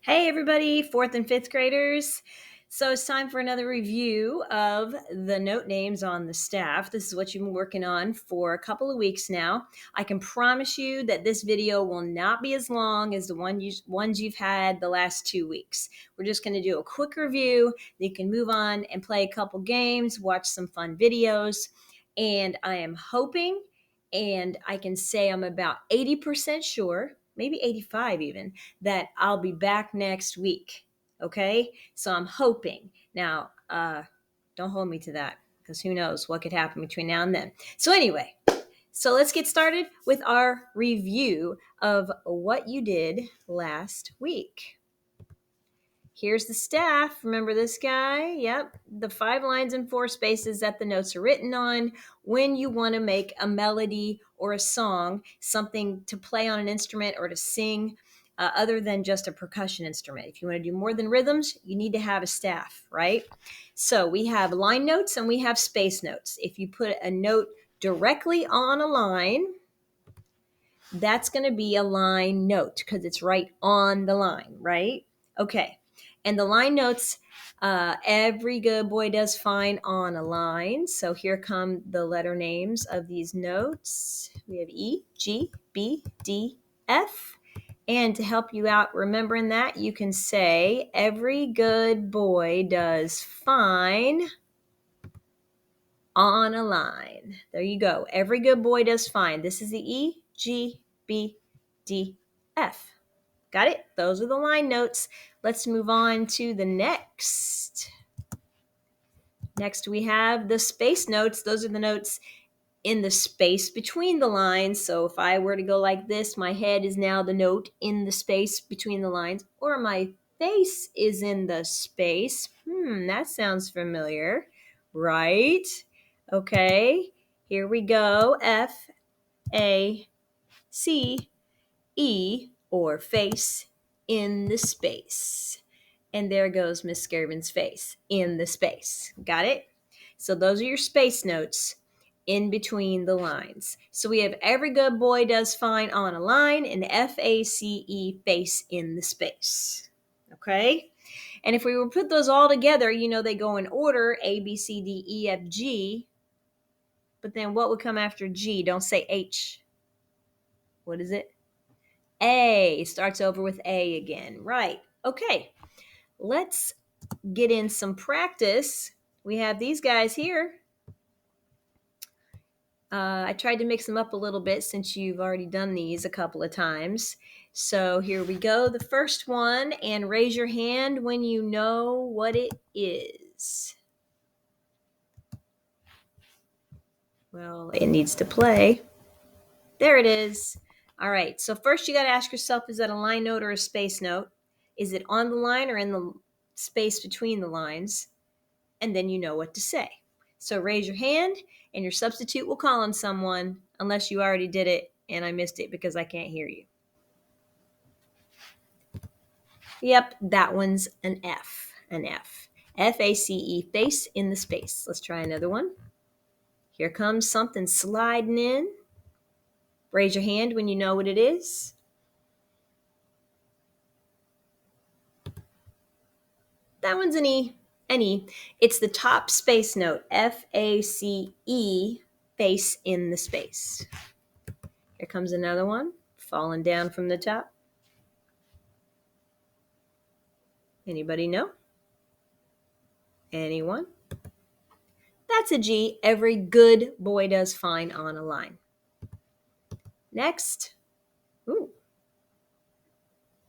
Hey everybody, fourth and fifth graders. So it's time for another review of the note names on the staff. This is what you've been working on for a couple of weeks now. I can promise you that this video will not be as long as the ones you've had the last 2 weeks. We're just going to do a quick review. You can move on and play a couple games, watch some fun videos. And I am hoping, and I can say I'm about 80% sure, maybe 85 even, that I'll be back next week. Okay. So I'm hoping. Now, don't hold me to that because who knows what could happen between now and then. So, anyway, so let's get started with our review of what you did last week. Here's the staff. Remember this guy? Yep. The 5 lines and 4 spaces that the notes are written on when you want to make a melody or a song, something to play on an instrument or to sing other than just a percussion instrument. If you want to do more than rhythms, you need to have a staff, right? So we have line notes and we have space notes. If you put a note directly on a line, that's going to be a line note because it's right on the line, right? Okay. And the line notes, every good boy does fine on a line. So here come the letter names of these notes. We have E, G, B, D, F. And to help you out remembering that, you can say every good boy does fine on a line. There you go. Every good boy does fine. This is the E, G, B, D, F. Got it? Those are the line notes. Let's move on to the next. Next, we have the space notes. Those are the notes in the space between the lines. So if I were to go like this, my head is now the note in the space between the lines, or my face is in the space. That sounds familiar, right? Okay, here we go. F, A, C, E, or face in the space. And there goes Miss Skirvin's face in the space. Got it? So those are your space notes in between the lines. So we have every good boy does fine on a line and FACE face in the space. Okay? And if we were to put those all together, they go in order A, B, C, D, E, F, G. But then what would come after G? Don't say H. What is it? A. Starts over with A again. Right. Okay. Let's get in some practice. We have these guys here. I tried to mix them up a little bit since you've already done these a couple of times. So here we go. The first one, and raise your hand when you know what it is. Well, it needs to play. There it is. All right. So first you got to ask yourself, is that a line note or a space note? Is it on the line or in the space between the lines? And then you know what to say. So raise your hand and your substitute will call on someone unless you already did it and I missed it because I can't hear you. Yep, that one's an F. An F. F-A-C-E, face in the space. Let's try another one. Here comes something sliding in. Raise your hand when you know what it is. That one's an E. An E. It's the top space note. F-A-C-E, face in the space. Here comes another one, falling down from the top. Anybody know? Anyone? That's a G. Every good boy does fine on a line. Next. Ooh.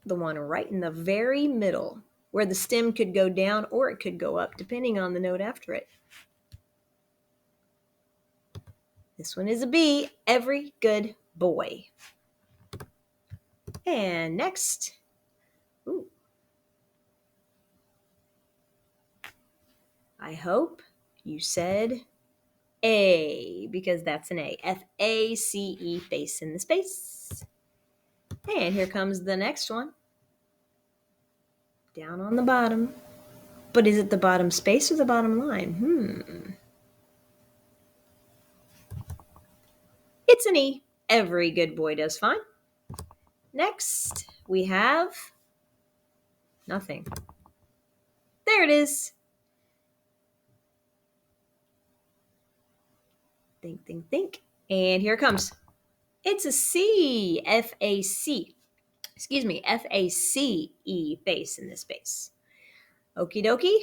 The one right in the very middle, where the stem could go down or it could go up, depending on the note after it. This one is a B. Every good boy. And next. Ooh. I hope you said A, because that's an A. F-A-C-E, face in the space. And here comes the next one. Down on the bottom. But is it the bottom space or the bottom line? It's an E. Every good boy does fine. Next, we have Nothing. There it is. Think, think, think. And here it comes. It's a C. F-A-C. Excuse me. F-A-C-E. Face in this space. Okie dokie.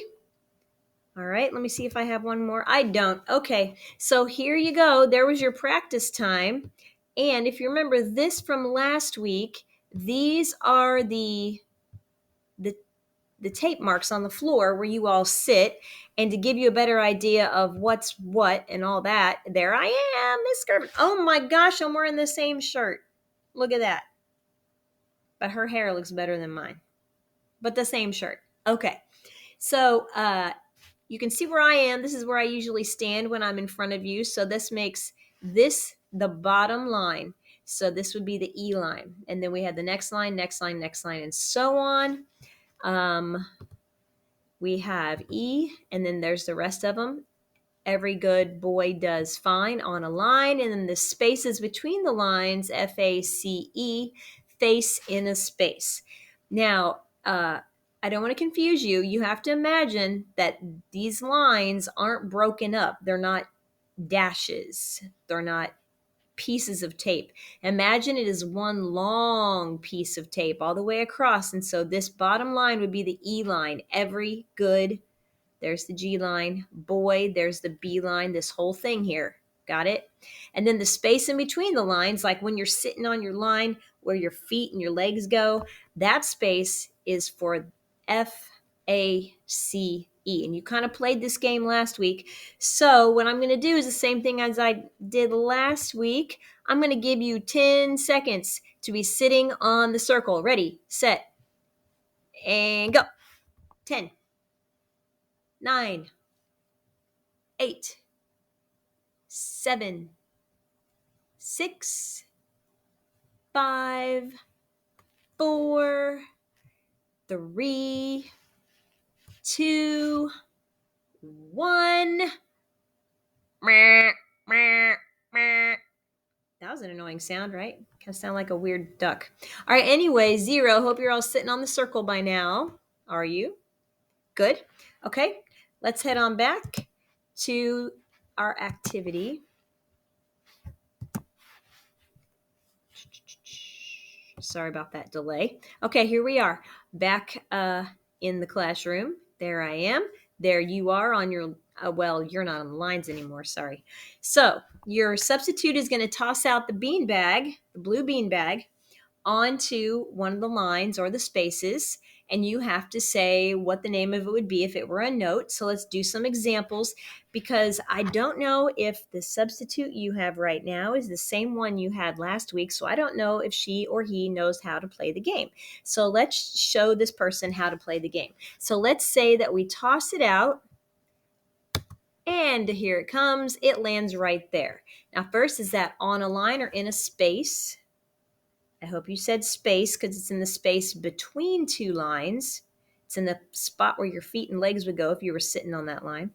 All right, let me see if I have one more. I don't. Okay, so here you go. There was your practice time. And if you remember this from last week, these are the the tape marks on the floor where you all sit. And to give you a better idea of what's what and all that, there I am, Miss Gervin. Oh my gosh, I'm wearing the same shirt. Look at that. But her hair looks better than mine. But the same shirt. Okay. So you can see where I am. This is where I usually stand when I'm in front of you. So this makes this the bottom line. So this would be the E line. And then we have the next line, next line, next line, and so on. We have E, and then there's the rest of them. Every good boy does fine on a line. And then the spaces between the lines, F-A-C-E, face in a space. Now, I don't want to confuse you. You have to imagine that these lines aren't broken up. They're not dashes. They're not pieces of tape. Imagine it is one long piece of tape all the way across. And so this bottom line would be the E line. Every good, there's the G line, boy, there's the B line, this whole thing here. Got it? And then the space in between the lines, like when you're sitting on your line where your feet and your legs go, that space is for F-A-C-E. And you kind of played this game last week. So what I'm going to do is the same thing as I did last week. I'm going to give you 10 seconds to be sitting on the circle. Ready, set, and go. 10, 9, 8, 7, 6, 5, 4, 3, 2, 1. That was an annoying sound, right? Kind of sound like a weird duck. All right, anyway, 0. Hope you're all sitting on the circle by now. Are you? Good. Okay, let's head on back to our activity. Sorry about that delay. Okay, here we are back in the classroom. There I am. There you are on your, well, you're not on the lines anymore. Sorry. So your substitute is going to toss out the beanbag, the blue beanbag, onto one of the lines or the spaces, and you have to say what the name of it would be if it were a note. So let's do some examples, because I don't know if the substitute you have right now is the same one you had last week. So I don't know if she or he knows how to play the game. So let's show this person how to play the game. So let's say that we toss it out, and here it comes. It lands right there. Now, first, is that on a line or in a space? I hope you said space, because it's in the space between two lines. It's in the spot where your feet and legs would go if you were sitting on that line.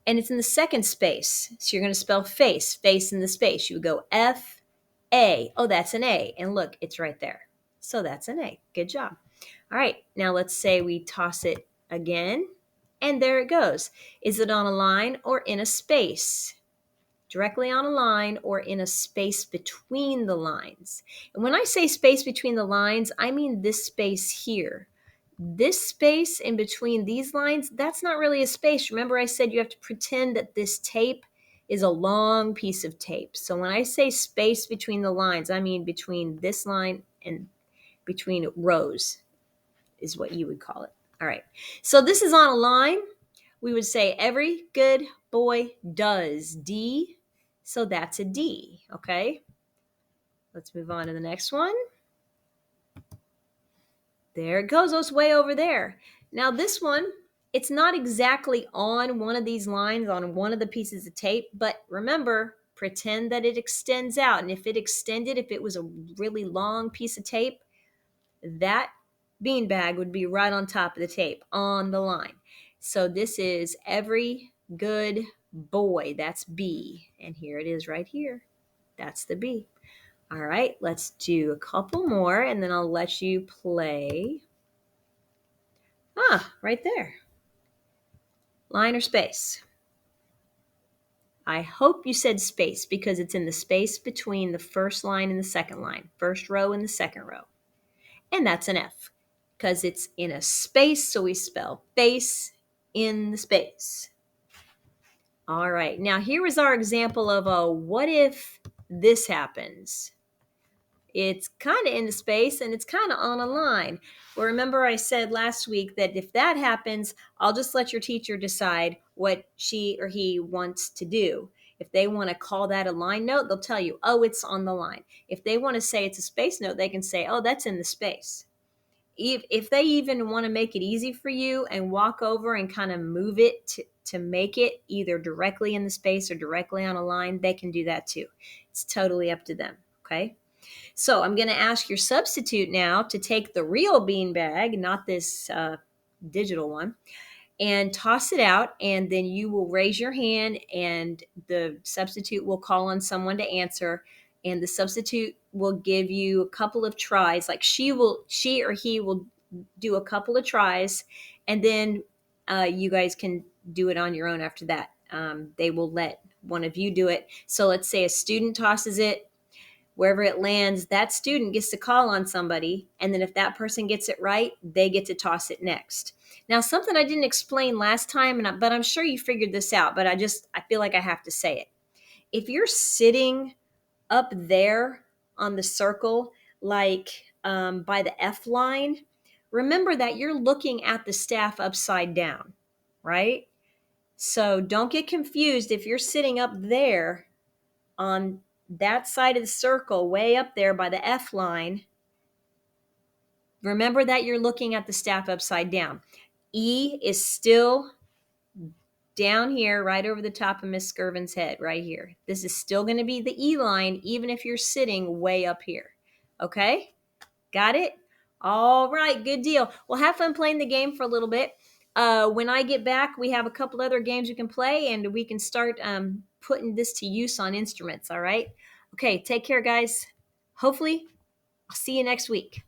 And it's in the second space. So you're going to spell face in the space. You would go F-A. Oh, that's an A. And look, it's right there. So that's an A. Good job. All right, now let's say we toss it again. And there it goes. Is it on a line or in a space? Directly on a line or in a space between the lines. And when I say space between the lines, I mean this space here. This space in between these lines, that's not really a space. Remember, I said you have to pretend that this tape is a long piece of tape. So when I say space between the lines, I mean between this line and between rows is what you would call it. All right. So this is on a line. We would say every good boy does. D. So that's a D. Okay. Let's move on to the next one. There it goes. Oh, it's way over there. Now this one, it's not exactly on one of these lines, on one of the pieces of tape, but remember, pretend that it extends out. And if it extended, if it was a really long piece of tape, that beanbag would be right on top of the tape on the line. So this is every good boy. That's B. And here it is right here. That's the B. All right, let's do a couple more and then I'll let you play. Ah, right there. Line or space? I hope you said space because it's in the space between the first line and the second line, first row and the second row. And that's an F because it's in a space, so we spell face in the space. All right, now here is our example of a what if this happens. It's kind of in the space and it's kind of on a line. Well, remember I said last week that if that happens, I'll just let your teacher decide what she or he wants to do. If they want to call that a line note, they'll tell you, oh, it's on the line. If they want to say it's a space note, they can say, oh, that's in the space. If they even want to make it easy for you and walk over and kind of move it to make it either directly in the space or directly on a line, they can do that too. It's totally up to them. Okay. So I'm going to ask your substitute now to take the real beanbag, not this digital one, and toss it out. And then you will raise your hand and the substitute will call on someone to answer. And the substitute will give you a couple of tries. Like she or he will do a couple of tries. And then you guys can do it on your own after that. They will let one of you do it. So let's say a student tosses it. Wherever it lands, that student gets to call on somebody. And then if that person gets it right, they get to toss it next. Now, something I didn't explain last time, but I'm sure you figured this out, but I feel like I have to say it. If you're sitting up there on the circle, like by the F line, remember that you're looking at the staff upside down, right? So don't get confused if you're sitting up there on that side of the circle, way up there by the F line. Remember that you're looking at the staff upside down. E is still down here, right over the top of Miss Skirvin's head, right here. This is still going to be the E line, even if you're sitting way up here. Okay? Got it? All right, good deal. Well, have fun playing the game for a little bit. When I get back, we have a couple other games we can play, and we can start putting this to use on instruments, all right? Okay, take care, guys. Hopefully, I'll see you next week.